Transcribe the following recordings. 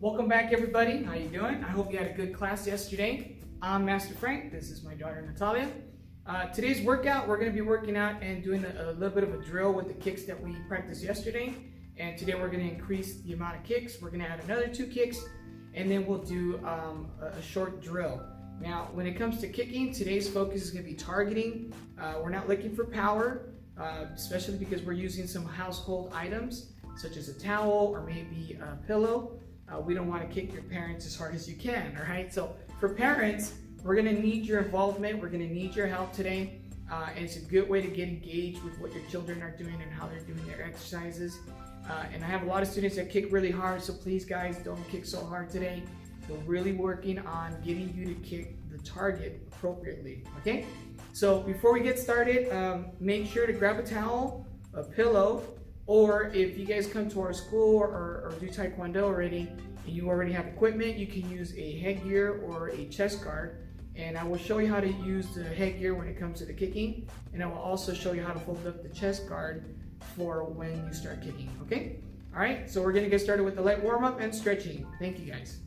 Welcome back, everybody. How you doing? I hope you had a good class yesterday. I'm Master Frank. This is my daughter Natalia. Today's workout, we're going to be working out and doing a little bit of a drill with the kicks that we practiced yesterday. And today we're going to increase the amount of kicks. We're going to add another 2 kicks, and then we'll do a short drill. Now, when it comes to kicking, today's focus is going to be targeting. We're not looking for power, especially because we're using some household items, such as a towel or maybe a pillow. We don't want to kick your parents as hard as you can, all right? So for parents, we're going to need your involvement. We're going to need your help today. And it's a good way to get engaged with what your children are doing and how they're doing their exercises. And I have a lot of students that kick really hard, so please, guys, don't kick so hard today. We're really working on getting you to kick the target appropriately, okay? So before we get started, make sure to grab a towel, a pillow, or if you guys come to our school or do Taekwondo already, and you already have equipment, you can use a headgear or a chest guard. And I will show you how to use the headgear when it comes to the kicking. And I will also show you how to fold up the chest guard for when you start kicking, okay? All right, so we're gonna get started with the light warm-up and stretching. Thank you, guys.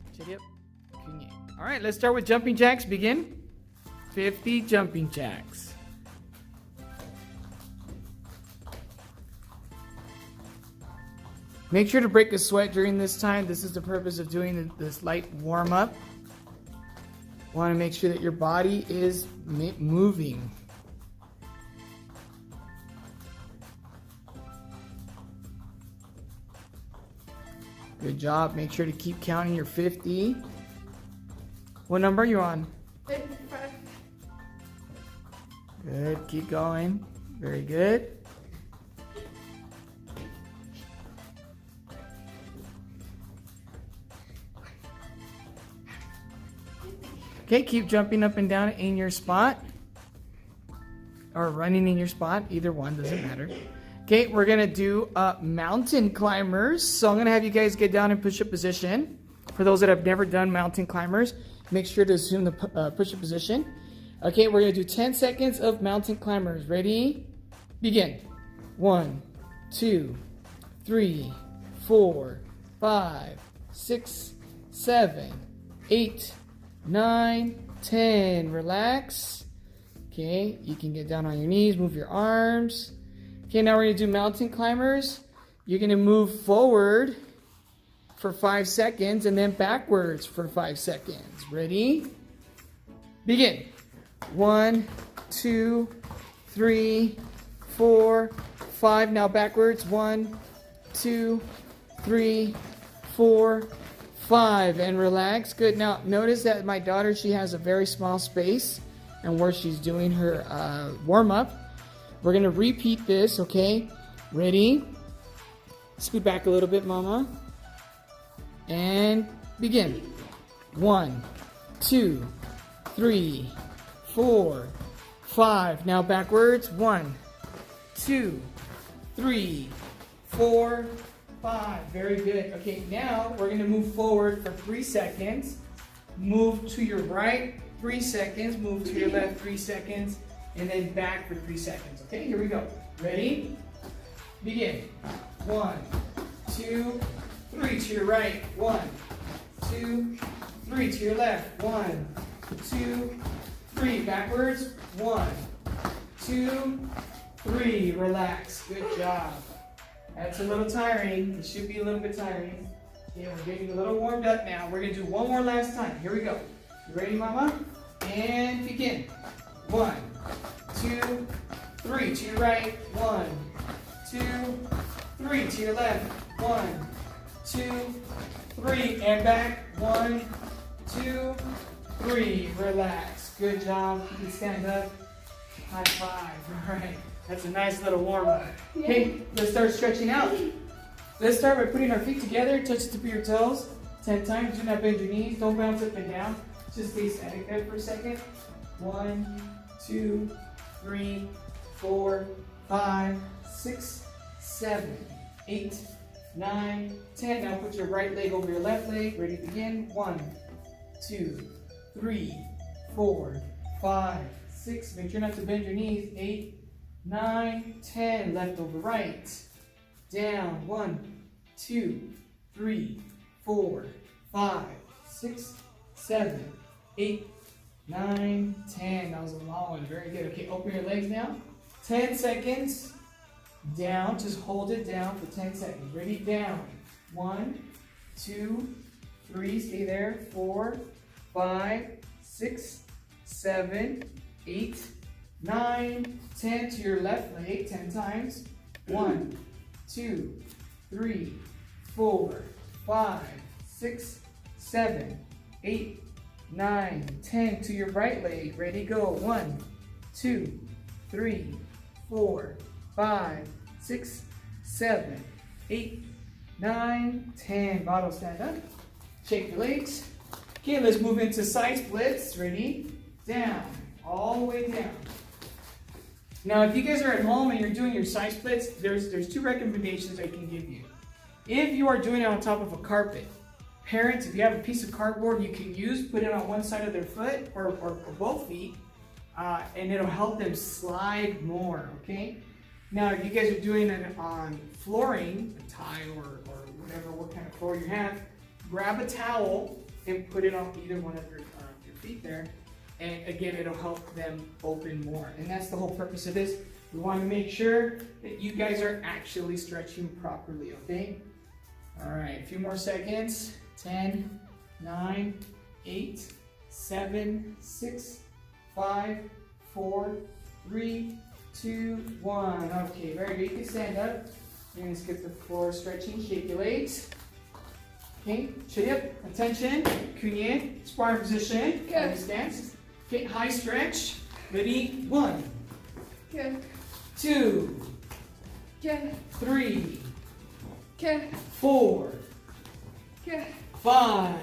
All right, let's start with jumping jacks. Begin. 50 jumping jacks. Make sure to break a sweat during this time. This is the purpose of doing this light warm-up. Want to make sure that your body is moving. Good job. Make sure to keep counting your 50. What number are you on? 55. Good. Keep going. Very good. Okay, keep jumping up and down in your spot. Or running in your spot. Either one, doesn't matter. Okay, we're going to do mountain climbers. So I'm going to have you guys get down in push-up position. For those that have never done mountain climbers, make sure to assume the push-up position. Okay, we're going to do 10 seconds of mountain climbers. Ready? Begin. 1, 2, 3, 4, 5, 6, 7, 8, 9, 10. Relax. Okay, you can get down on your knees, move your arms. Okay, now we're going to do mountain climbers. You're going to move forward for 5 seconds and then backwards for 5 seconds. Ready? Begin. 1, 2, 3, 4, 5. Now backwards. 1, 2, 3, 4, 5. And relax. Good. Now notice that my daughter, she has a very small space and where she's doing her warm-up. We're going to repeat this, okay? Ready? Scoot back a little bit, mama. And begin. 1, 2, 3, 4, 5. Now backwards. 1, 2, 3, 4, 5. Very good. Okay, now we're going to move forward for 3 seconds. Move to your right, 3 seconds. Move to your left, 3 seconds. And then back for 3 seconds. Okay, here we go. Ready? Begin. 1, 2, 3 to your right. 1, 2, 3 to your left. 1, 2, 3. Backwards. 1, 2, 3. Relax. Good job. That's a little tiring. It should be a little bit tiring. Okay, we're getting a little warmed up now. We're going to do one more last time. Here we go. You ready, mama? And begin. 1, 2, 3 to your right. 1, 2, 3 to your left. 1, 2, 3 and back. 1, 2, 3. Relax. Good job. You can stand up. High five. All right. That's a nice little warm up. Okay, let's start stretching out. Let's start by putting our feet together. Touch the tip of your toes 10 times. Do not bend your knees. Don't bounce up and down. Just stay static there for a second. 1, 2, 3, 4, 5, 6, 7, 8, 9, 10. Now put your right leg over your left leg. Ready to begin. 1, 2, 3, 4, 5, 6. Make sure not to bend your knees. 8, 9, 10. Left over right. Down. 1, 2, 3, 4, 5, 6, 7, 8, 9, 10. That was a long one. Very good. Okay, open your legs now. 10 seconds. Down. Just hold it down for 10 seconds. Ready? Down. 1, 2, 3. Stay there. 4, 5, 6, 7, 8, 9, 10. To your left leg 10 times. 1, 2, 3, 4, 5, 6, 7, 8, 9, 10. To your right leg. Ready? Go. 1, 2, 3, 4, 5, 6, 7, 8, 9, 10. Bottle, stand up. Shake your legs. Okay, let's move into side splits. Ready? Down. All the way down. Now, if you guys are at home and you're doing your side splits, there's 2 recommendations I can give you. If you are doing it on top of a carpet, parents, if you have a piece of cardboard you can use, put it on one side of their foot or both feet, and it'll help them slide more, okay? Now, if you guys are doing it on flooring, a tile or whatever, what kind of floor you have, grab a towel and put it on either one of your feet there. And again, it'll help them open more. And that's the whole purpose of this. We want to make sure that you guys are actually stretching properly, okay? All right, a few more seconds. 10, 9, 8, 7, 6, 5, 4, 3, 2, 1. Okay, very good. You can stand up. You're going to skip the floor stretching. Shake your legs. Okay, chin up. Attention. Kunye. Sparring position. Good. Stance. Okay, high stretch. Ready? 1, Good. 2, Good. 3, Good. 4, Good. 5,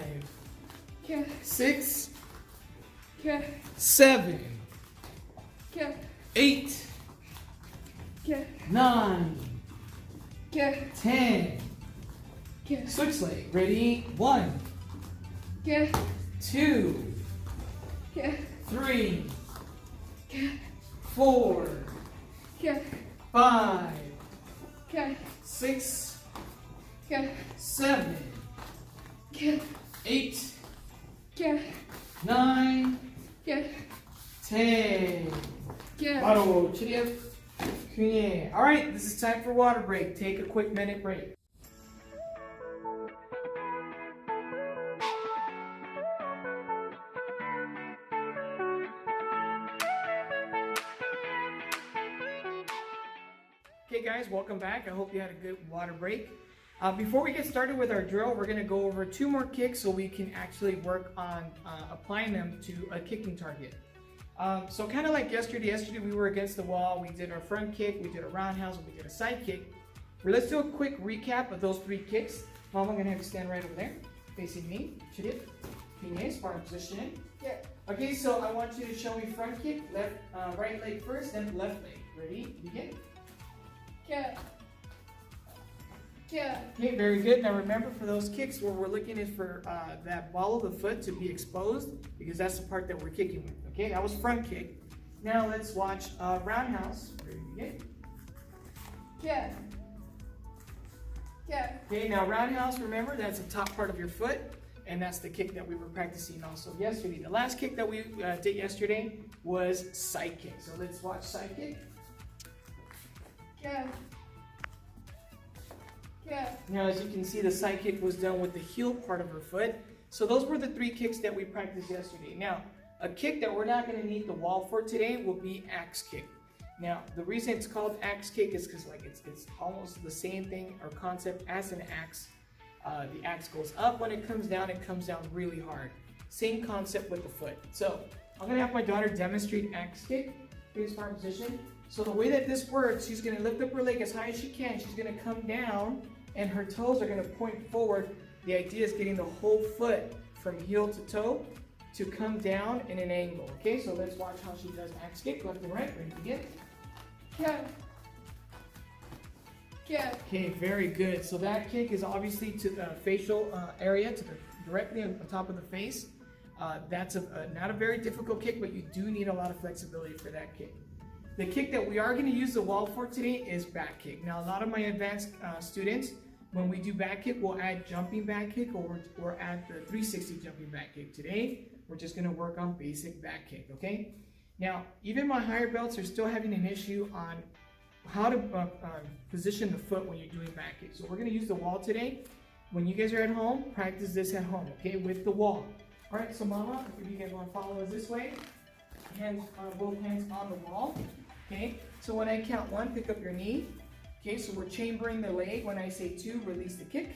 Good. 6, Good. 7, Good. 8, Good. 9, Good. 10. Good. Switch leg. Ready? 1, Good. 2, Good. 3, Good. 4, Good. 5, Good. 6, Good. 7, Good. 8, Good. 9, Good. 10. Good. 바로 치료. All right, this is time for water break. Take a quick minute break. Okay guys, welcome back. I hope you had a good water break. Before we get started with our drill, we're going to go over 2 more kicks so we can actually work on applying them to a kicking target. So kind of like yesterday we were against the wall, we did our front kick, we did a roundhouse, and we did a side kick. Well, let's do a quick recap of those 3 kicks. Mom, I'm going to have you stand right over there, facing me. Chidip, Pinye, sparring position. Yeah. Okay, so I want you to show me front kick, left, right leg first, then left leg. Ready? Begin. Good. Good. Okay, very good. Now remember, for those kicks, what we're looking is for that ball of the foot to be exposed, because that's the part that we're kicking with. Okay, that was front kick. Now let's watch roundhouse. Ready to begin? Good. Good. Okay, now roundhouse, remember, that's the top part of your foot, and that's the kick that we were practicing also yesterday. The last kick that we did yesterday was side kick. So let's watch side kick. Good. Good. Now, as you can see, the side kick was done with the heel part of her foot. So those were the 3 kicks that we practiced yesterday. Now, a kick that we're not going to need the wall for today will be axe kick. Now, the reason it's called axe kick is because it's almost the same thing or concept as an axe. The axe goes up. When it comes down really hard. Same concept with the foot. So I'm going to have my daughter demonstrate axe kick. Face farm position. So the way that this works, she's going to lift up her leg as high as she can. She's going to come down, and her toes are going to point forward. The idea is getting the whole foot from heel to toe to come down in an angle. Okay, so let's watch how she does axe kick, left and right. Ready to begin? Good. Good. Okay, very good. So that kick is obviously to the facial area, directly on top of the face. That's not a very difficult kick, but you do need a lot of flexibility for that kick. The kick that we are going to use the wall for today is back kick. Now, a lot of my advanced students, when we do back kick, we'll add jumping back kick or add the 360 jumping back kick. Today, we're just gonna work on basic back kick, okay? Now, even my higher belts are still having an issue on how to position the foot when you're doing back kick. So we're gonna use the wall today. When you guys are at home, practice this at home, okay, with the wall. All right, so mama, if you guys wanna follow us this way, hands, both hands on the wall, okay? So when I count 1, pick up your knee. Okay, so we're chambering the leg. When I say 2, release the kick.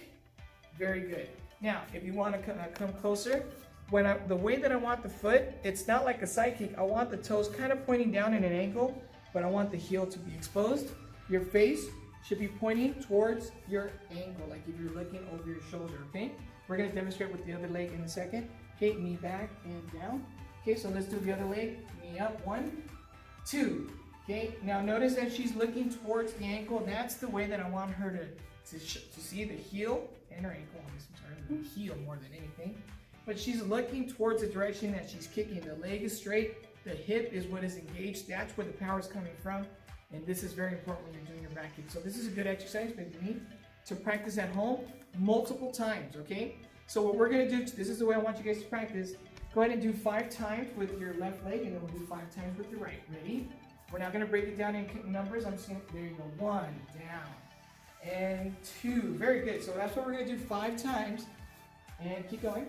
Very good. Now, if you want to come closer, the way that I want the foot, it's not like a side kick. I want the toes kind of pointing down in an angle, but I want the heel to be exposed. Your face should be pointing towards your angle, like if you're looking over your shoulder, okay? We're going to demonstrate with the other leg in a second. Okay, knee back and down. Okay, so let's do the other leg. Knee up, 1, 2. Okay, now notice that she's looking towards the ankle. That's the way that I want her to see the heel and her ankle. I'm sorry, the heel more than anything. But she's looking towards the direction that she's kicking. The leg is straight. The hip is what is engaged. That's where the power is coming from. And this is very important when you're doing your back kick. So this is a good exercise for me to practice at home multiple times, okay? So what we're gonna do, this is the way I want you guys to practice. Go ahead and do 5 times with your left leg, and then we'll do 5 times with your right. Ready? We're not going to break it down in numbers. I'm just going to, there you go, 1, down, and 2. Very good. So that's what we're going to do 5 times. And keep going.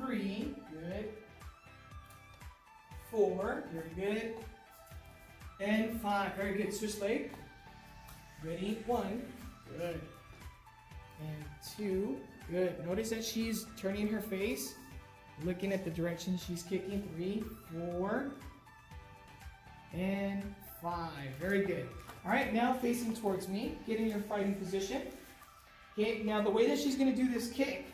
3, good. 4, very good. And 5, very good. Switch leg. Ready? 1, good. And 2, good. Notice that she's turning her face, looking at the direction she's kicking. 3, 4, and 5. Very good. All right, now facing towards me. Get in your fighting position. Okay, now the way that she's going to do this kick,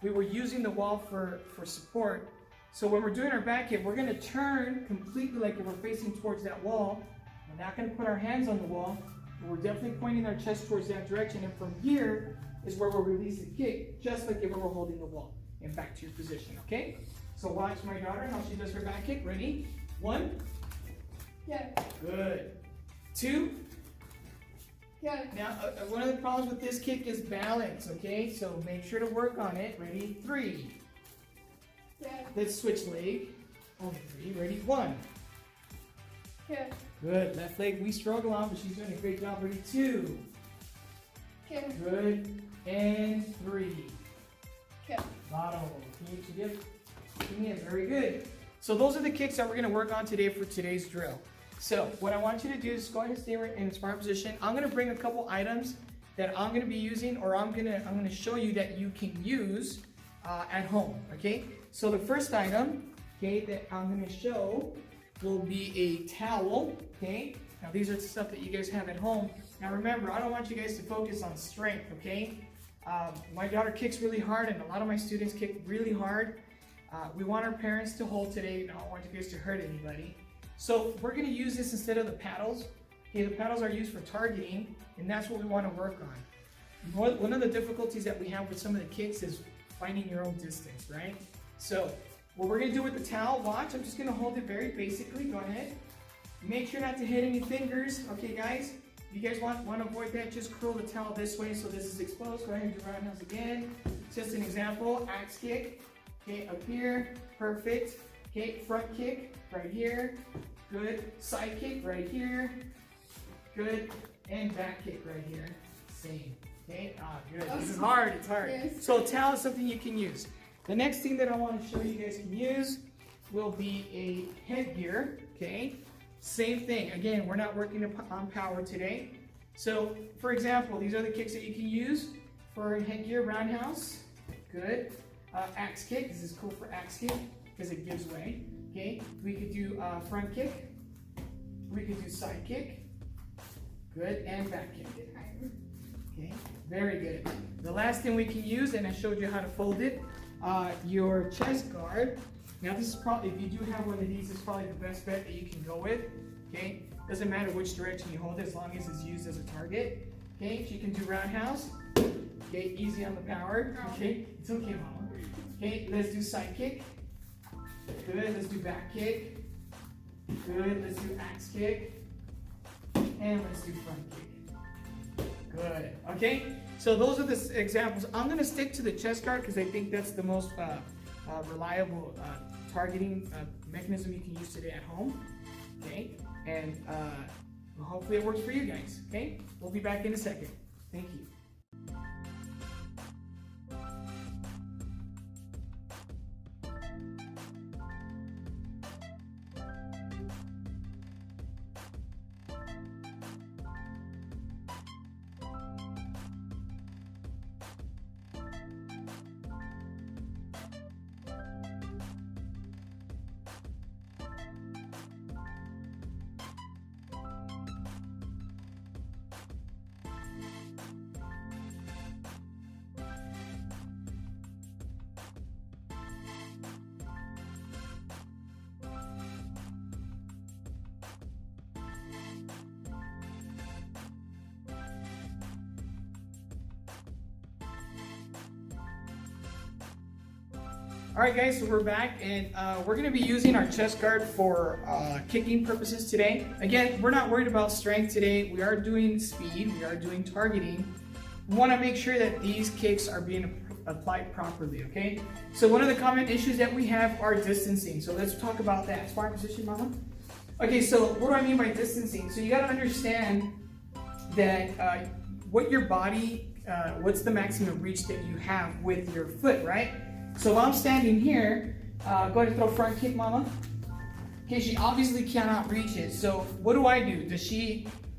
we were using the wall for support. So when we're doing our back kick, we're going to turn completely like if we're facing towards that wall. We're not going to put our hands on the wall, but we're definitely pointing our chest towards that direction. And from here is where we'll release the kick, just like if we were holding the wall. And back to your position, okay? So watch my daughter, how she does her back kick. Ready? 1. Yeah. Good. 2. Yeah. Now, one of the problems with this kick is balance, okay? So make sure to work on it. Ready? 3. Yeah. Let's switch leg. Only 3. Ready? 1. Yeah. Good. Left leg we struggle on, but she's doing a great job. Ready? 2. Yeah. Good. And 3. Yeah. Bottom. Very good. So those are the kicks that we're going to work on today for today's drill. So what I want you to do is go ahead and stay in inspired position. I'm going to bring a couple items that I'm going to be using, or I'm going to show you that you can use at home. Okay. So the first item, okay, that I'm going to show will be a towel. Okay. Now these are the stuff that you guys have at home. Now remember, I don't want you guys to focus on strength. Okay. My daughter kicks really hard, and a lot of my students kick really hard. We want our parents to hold today. I don't want you guys to hurt anybody. So we're going to use this instead of the paddles. Okay, the paddles are used for targeting, and that's what we want to work on. One of the difficulties that we have with some of the kicks is finding your own distance, right? So what we're going to do with the towel, watch, I'm just going to hold it very basically. Go ahead. Make sure not to hit any fingers. Okay, guys? If you guys want to avoid that, just curl the towel this way so this is exposed. Go ahead and do roundhouse again. Just an example, axe kick. Okay, up here, perfect. Okay, front kick, right here. Good. Side kick, right here. Good. And back kick right here. Same. Okay, good. This is hard, it's hard. Yes. So towel is something you can use. The next thing that I want to show you guys can use will be a headgear, okay? Same thing. Again, we're not working on power today. So, for example, these are the kicks that you can use for headgear. Roundhouse, good. Axe kick, this is cool for axe kick because it gives way. Okay, we could do front kick. We could do side kick. Good, and back kick. Okay, very good. The last thing we can use, and I showed you how to fold it, your chest guard. Now this is probably, if you do have one of these, it's probably the best bet that you can go with. Okay, doesn't matter which direction you hold it as long as it's used as a target. Okay, so you can do roundhouse. Okay, easy on the power. Okay, it's okay, mama. Okay, let's do side kick. Good, let's do back kick. Good, let's do axe kick. And let's do front kick. Good. Okay. So those are the examples. I'm going to stick to the chest guard because I think that's the most reliable targeting mechanism you can use today at home. Okay. And hopefully it works for you guys. Okay. We'll be back in a second. Thank you. All right, guys, so we're back, and we're going to be using our chest guard for kicking purposes today. Again, we're not worried about strength today. We are doing speed. We are doing targeting. We want to make sure that these kicks are being applied properly, okay? So one of the common issues that we have are distancing. So let's talk about that. Sparring position, Mama. Okay, so what do I mean by distancing? So you got to understand that what your body, what's the maximum reach that you have with your foot, right? So if I'm standing here, go ahead and throw front kick, Mama. Okay, she obviously cannot reach it. So what do?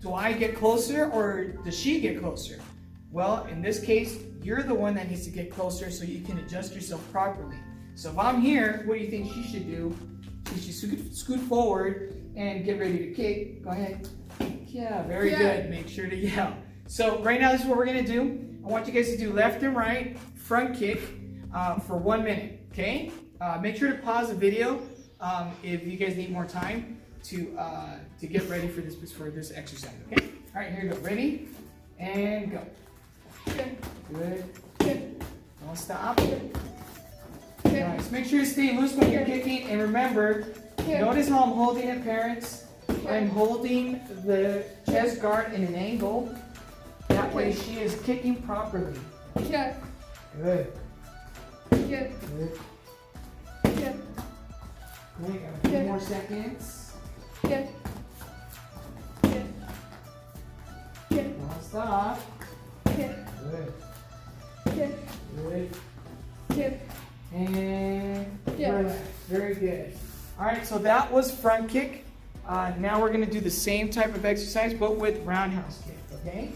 Do I get closer or does she get closer? Well, in this case, you're the one that needs to get closer so you can adjust yourself properly. So if I'm here, what do you think she should do? She should scoot forward and get ready to kick. Go ahead. Yeah, very good. Make sure to yell. So right now, this is what we're gonna do. I want you guys to do left and right front kick for 1 minute, okay? Make sure to pause the video if you guys need more time to get ready for this exercise, okay? All right, here you go. Ready? And go. Good. Don't stop. Nice. Make sure you stay loose when you're kicking, and remember, notice how I'm holding it, parents. I'm holding the chest guard in an angle. That way she is kicking properly. Yeah. Good. Yeah. Good. Yeah. Wait, a few more seconds. Yeah. Yeah. Yeah. Don't stop. Yeah. Good. Yeah. Good. Yeah. And Yeah. relax. Very good. All right, so that was front kick. Now we're going to do the same type of exercise, but with roundhouse kick, okay?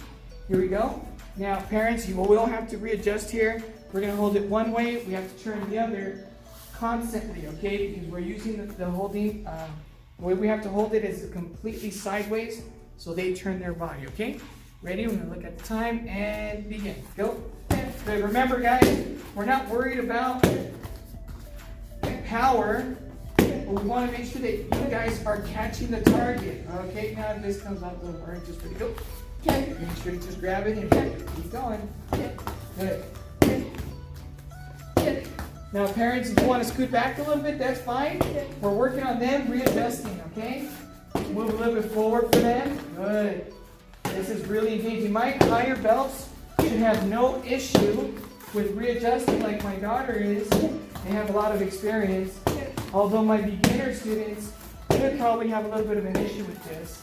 Here we go. Now, parents, you will have to readjust here. We're going to hold it one way. We have to turn the other constantly, okay? Because we're using the holding. The way we have to hold it is completely sideways, so they turn their body, okay? Ready? We're going to look at the time and begin. Go. Good. Remember, guys, we're not worried about power, but we want to make sure that you guys are catching the target. Okay, now if this comes out, don't worry, just ready, go. Okay. Make sure you just grab it and keep going. Good. Now, parents, if you want to scoot back a little bit, that's fine. We're working on them readjusting, okay? Move a little bit forward for them. Good. This is really engaging. My higher belts should have no issue with readjusting like my daughter is. They have a lot of experience. Although my beginner students could probably have a little bit of an issue with this.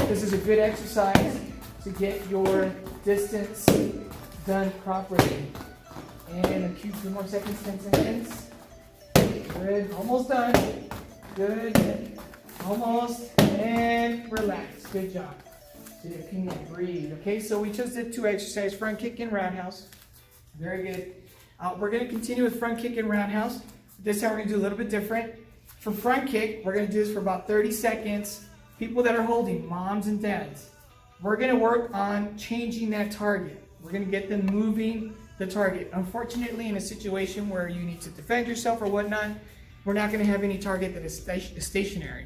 This is a good exercise to get your distance done properly. And a few more seconds, 10 seconds. Good, almost done. Good, almost, and relax. Good job. So you can breathe. Okay, so we just did 2 exercises, front kick and roundhouse. Very good. We're going to continue with front kick and roundhouse. This time we're going to do a little bit different. For front kick, we're going to do this for about 30 seconds. People that are holding, moms and dads, we're going to work on changing that target. We're going to get them moving the target. Unfortunately, in a situation where you need to defend yourself or whatnot, we're not going to have any target that is stationary.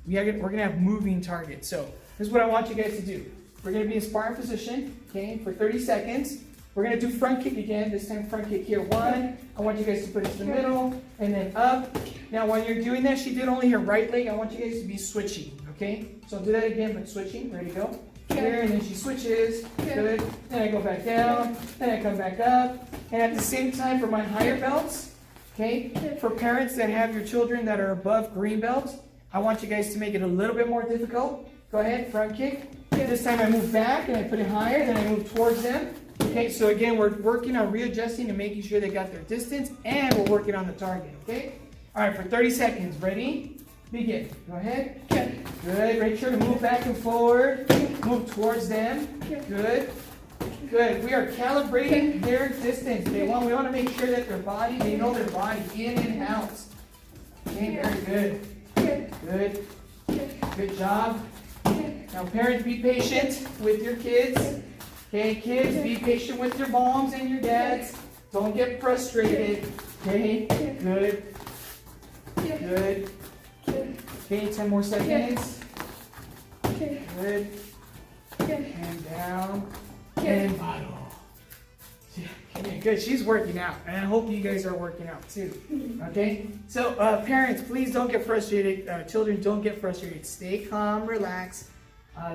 We're going to have moving targets. So this is what I want you guys to do. We're going to be in sparring position, okay, for 30 seconds. We're going to do front kick again, this time front kick here. 1, I want you guys to put it in the middle, and then up. Now when you're doing that, she did only her right leg. I want you guys to be switching, okay? So do that again, but switching. Ready to go? here, and then she switches. Good. Then I go back down. Then I come back up. And at the same time, for my higher belts, okay, for parents that have your children that are above green belts, I want you guys to make it a little bit more difficult. Go ahead, front kick. This time I move back and I put it higher, then I move towards them. Okay, so again, we're working on readjusting and making sure they got their distance, and we're working on the target, okay? All right, for 30 seconds. Ready? Begin. Go ahead. Good. Make sure to move back and forward. Move towards them. Good. Good. We are calibrating their distance. We want to make sure that they know their body in and out. Okay, very good. Good. Good job. Now, parents, be patient with your kids. Okay, kids, be patient with your moms and your dads. Don't get frustrated. Okay, good. Good. Okay, 10 more seconds. Good. And down. And bottom. Okay, good. She's working out. And I hope you guys are working out too. Okay? So, parents, please don't get frustrated. Children, don't get frustrated. Stay calm, relax.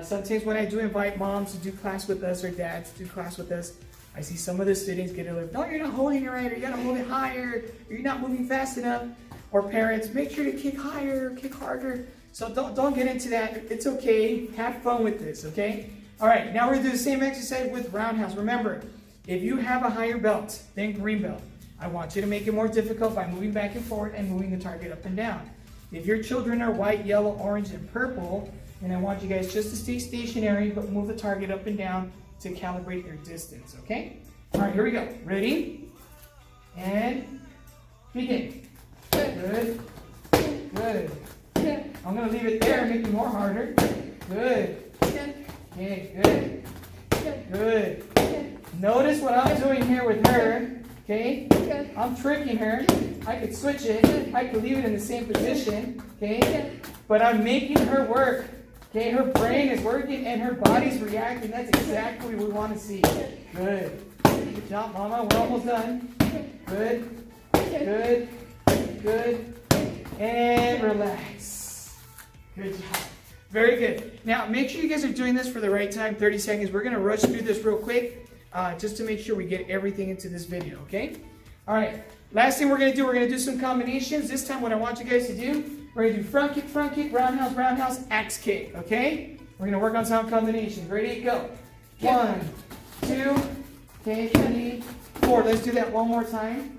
Sometimes when I do invite moms to do class with us or dads to do class with us, I see some of the students get a little, no, you're not holding it right, or you gotta hold it higher, or you're not moving fast enough. Or parents, make sure to kick higher, kick harder. So don't get into that. It's okay. Have fun with this, okay? All right, now we're gonna do the same exercise with roundhouse. Remember, if you have a higher belt than green belt, I want you to make it more difficult by moving back and forward and moving the target up and down. If your children are white, yellow, orange, and purple, then I want you guys just to stay stationary, but move the target up and down to calibrate their distance, okay? All right, here we go. Ready? And begin. Good. Good. I'm going to leave it there and make it more harder. Good. Okay, good. Good. Notice what I'm doing here with her. Okay? I'm tricking her. I could switch it. I could leave it in the same position. Okay? But I'm making her work. Okay? Her brain is working and her body's reacting. That's exactly what we want to see. Good. Good job, Mama. We're almost done. Good. Good. Good. And relax. Good job. Very good. Now, make sure you guys are doing this for the right time, 30 seconds. We're going to rush through this real quick just to make sure we get everything into this video, okay? All right. Last thing we're going to do some combinations. This time, what I want you guys to do, we're going to do front kick, roundhouse, roundhouse, axe kick, okay? We're going to work on some combinations. Ready? Go. 1, 2, okay, 3, 4. Let's do that one more time.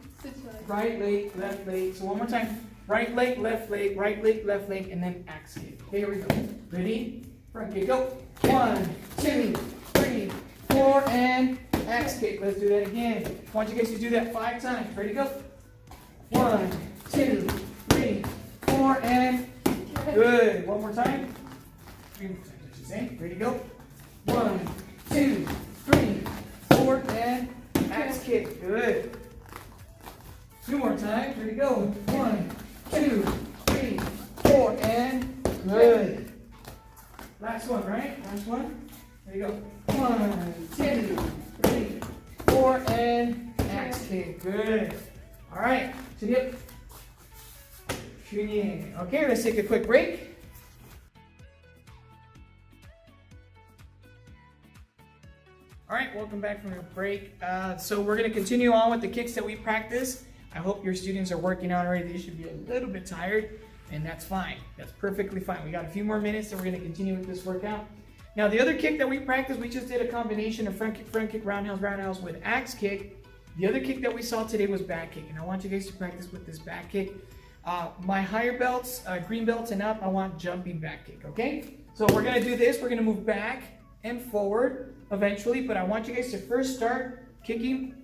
Right leg, left leg. So one more time. Right leg, left leg, right leg, left leg, and then axe kick. Okay, here we go. Ready? Front kick, go. 1, 2, 3, 4, and axe kick. Let's do that again. I want you guys to do that 5 times. Ready, go. 1, 2, 3, 4, and good. One more time. 3 more times, I should say. Ready, go. 1, 2, 3, 4, and axe kick. Good. 2 more times. Ready, go. 1, 2, 3, 4, and good. Last one, right? Last one. There you go. 1, 2, 3, 4, and axe kick. Good. All right. Okay, let's take a quick break. All right, welcome back from your break. So we're going to continue on with the kicks that we practiced. I hope your students are working out already. They should be a little bit tired, and that's fine. That's perfectly fine. We got a few more minutes, and we're going to continue with this workout. Now, the other kick that we practiced, we just did a combination of front kick, roundhouse, roundhouse with axe kick. The other kick that we saw today was back kick, and I want you guys to practice with this back kick. My higher belts, green belts and up, I want jumping back kick, okay? So we're going to do this. We're going to move back and forward eventually, but I want you guys to first start kicking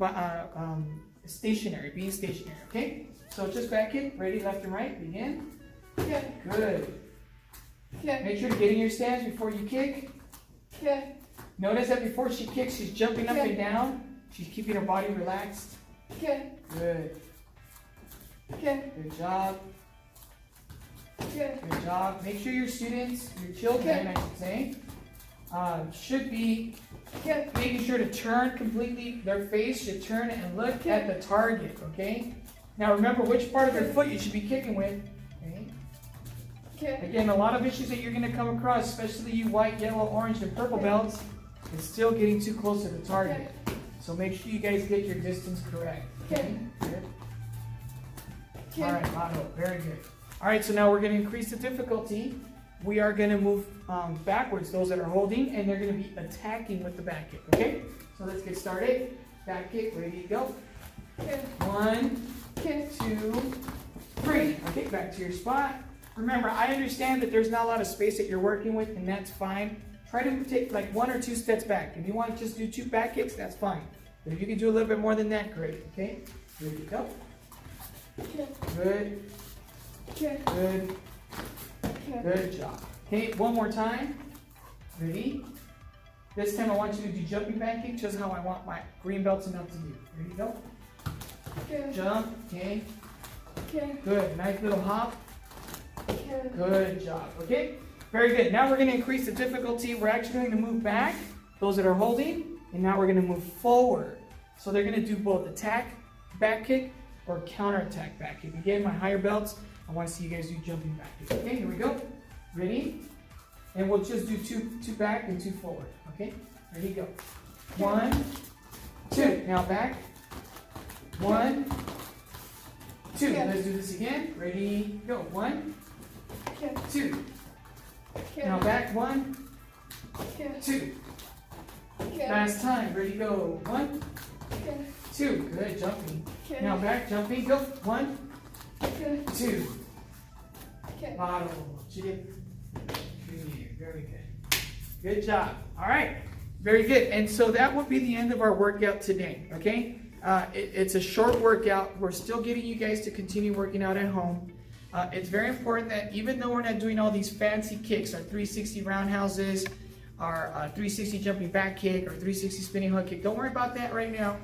stationary, being stationary, okay? So just back kick, ready, left and right, begin. Good. Make sure to get in your stance before you kick. Notice that before she kicks, she's jumping up and down. She's keeping her body relaxed. Good. Good job. Good job. Make sure your students, your children, I should say, should be making sure to turn completely, their face should turn and look at the target, okay? Now remember which part of their foot you should be kicking with, okay? Okay. Again, a lot of issues that you're going to come across, especially you white, yellow, orange, and purple belts, is still getting too close to the target. So make sure you guys get your distance correct. Okay. Good. Okay. All right, Lotto, very good. All right, so now we're going to increase the difficulty. We are going to move backwards, those that are holding, and they're going to be attacking with the back kick, okay? So let's get started. Back kick, ready to go. Okay. 1, Okay. 2, 3. Okay, back to your spot. Remember, I understand that there's not a lot of space that you're working with, and that's fine. Try to take like 1 or 2 steps back. If you want to just do 2 back kicks, that's fine. But if you can do a little bit more than that, great, okay? Ready to go. Okay. Good, Okay. good, Okay. good job. Okay, one more time. Ready? This time I want you to do jumping back kick, just how I want my green belts and up to do. Ready to go? Okay. Jump, okay, Okay. good. Nice little hop. Okay. Good job, okay? Very good. Now we're going to increase the difficulty. We're actually going to move back, those that are holding, and now we're going to move forward. So they're going to do both attack, back kick, or counter attack back kick. Again, my higher belts, I want to see you guys do jumping back kick. Okay, here we go. Ready? And we'll just do two back and 2 forward. Okay? Ready, go. 1, 2. Now back. 1, 2. Okay. Let's do this again. Ready, go. 1, Okay. 2. Okay. Now back. 1, Okay. 2. Okay. Last time. Ready, go. 1, Okay. 2. Good, jumping. Okay. Now back, jumping. Go. 1, Okay. 2. Okay. Bottle. Chip. Very good. Good job. All right. Very good. And so that would be the end of our workout today. Okay. It's a short workout. We're still getting you guys to continue working out at home. It's very important that even though we're not doing all these fancy kicks, our 360 roundhouses, our 360 jumping back kick, or 360 spinning hook kick, don't worry about that right now.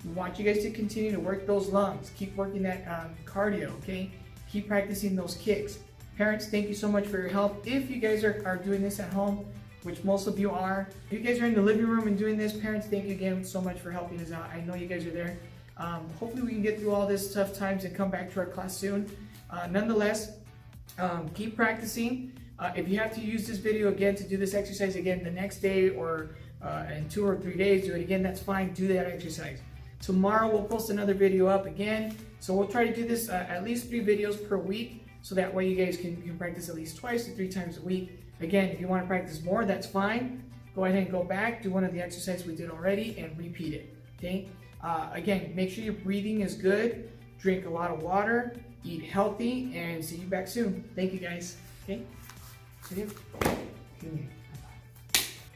We want you guys to continue to work those lungs. Keep working that cardio, okay? Keep practicing those kicks. Parents, thank you so much for your help. If you guys are doing this at home, which most of you are, if you guys are in the living room and doing this, parents, thank you again so much for helping us out. I know you guys are there. Hopefully we can get through all this tough times and come back to our class soon. Nonetheless, keep practicing. If you have to use this video again to do this exercise again the next day or in 2 or 3 days, do it again, that's fine. Do that exercise. Tomorrow we'll post another video up again. So we'll try to do this at least 3 videos per week. So that way you guys can practice at least 2 to 3 times a week. Again, if you want to practice more, that's fine. Go ahead and go back, do one of the exercises we did already, and repeat it, okay? Again, make sure your breathing is good. Drink a lot of water, eat healthy, and see you back soon. Thank you, guys, okay? See you.